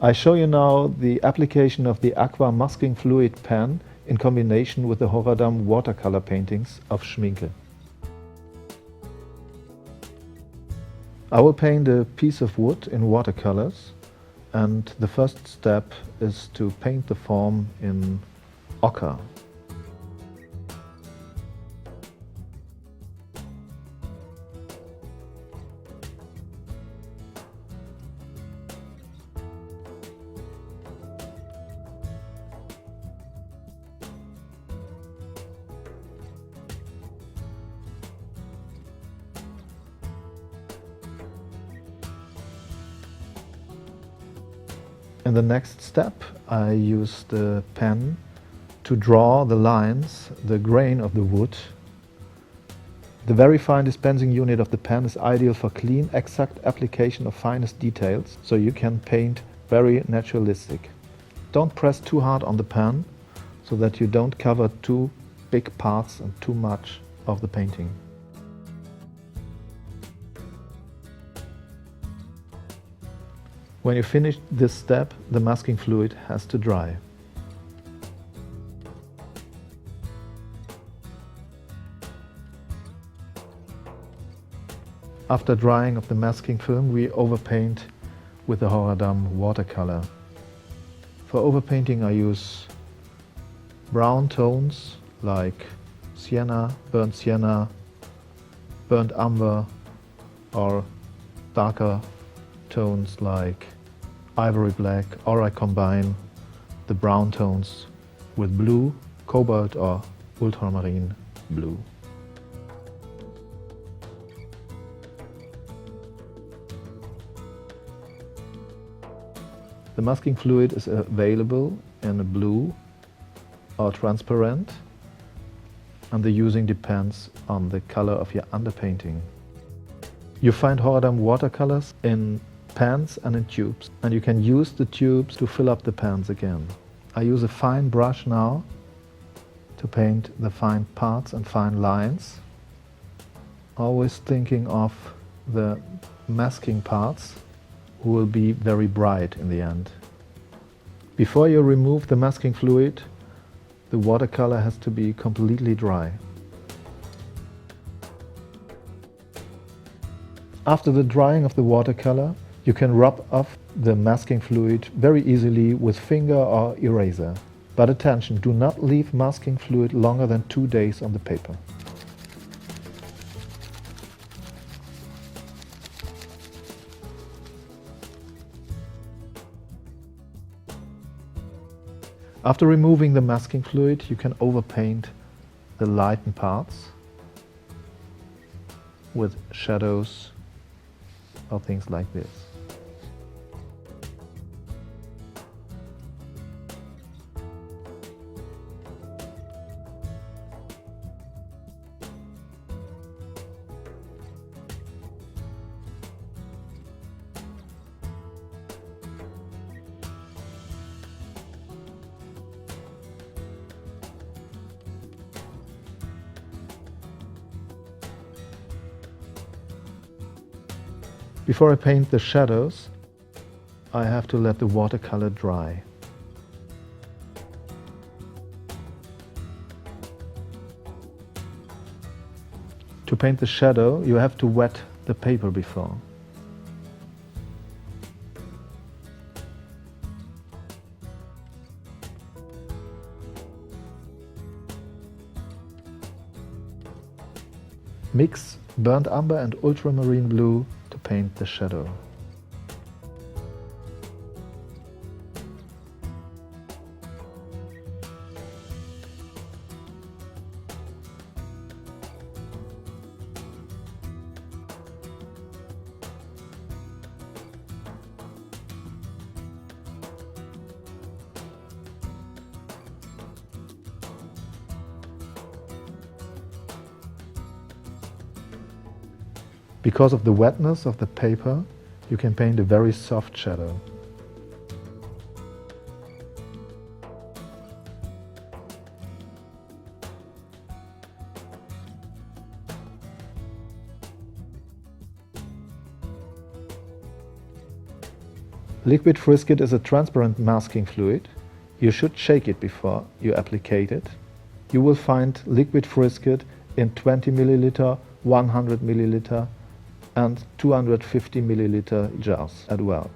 I show you now the application of the aqua masking fluid pen in combination with the Horadam watercolor paintings of Schmincke. I will paint a piece of wood in watercolors, and the first step is to paint the form in ochre. In the next step, I use the pen to draw the lines, the grain of the wood. The very fine dispensing unit of the pen is ideal for clean, exact application of finest details, so you can paint very naturalistic. Don't press too hard on the pen, so that you don't cover too big parts and too much of the painting. When you finish this step, the masking fluid has to dry. After drying of the masking film, we overpaint with the Horadam watercolor. For overpainting, I use brown tones like sienna, burnt umber, or darker tones like ivory black, or I combine the brown tones with blue, cobalt or ultramarine blue. The masking fluid is available in a blue or transparent, and the using depends on the color of your underpainting. You find Horadam watercolors in pans and in tubes, and you can use the tubes to fill up the pans again. I use a fine brush now to paint the fine parts and fine lines, always thinking of the masking parts who will be very bright in the end. Before you remove the masking fluid, the watercolor has to be completely dry. After the drying of the watercolor, you can rub off the masking fluid very easily with finger or eraser. But attention, do not leave masking fluid longer than 2 days on the paper. After removing the masking fluid, you can overpaint the lightened parts with shadows or things like this. Before I paint the shadows, I have to let the watercolor dry. To paint the shadow, you have to wet the paper before. Mix burnt umber and ultramarine blue to paint the shadow. Because of the wetness of the paper, you can paint a very soft shadow. Liquid frisket is a transparent masking fluid. You should shake it before you applicate it. You will find liquid frisket in 20 milliliter, 100 milliliter and 250 milliliter jars as well.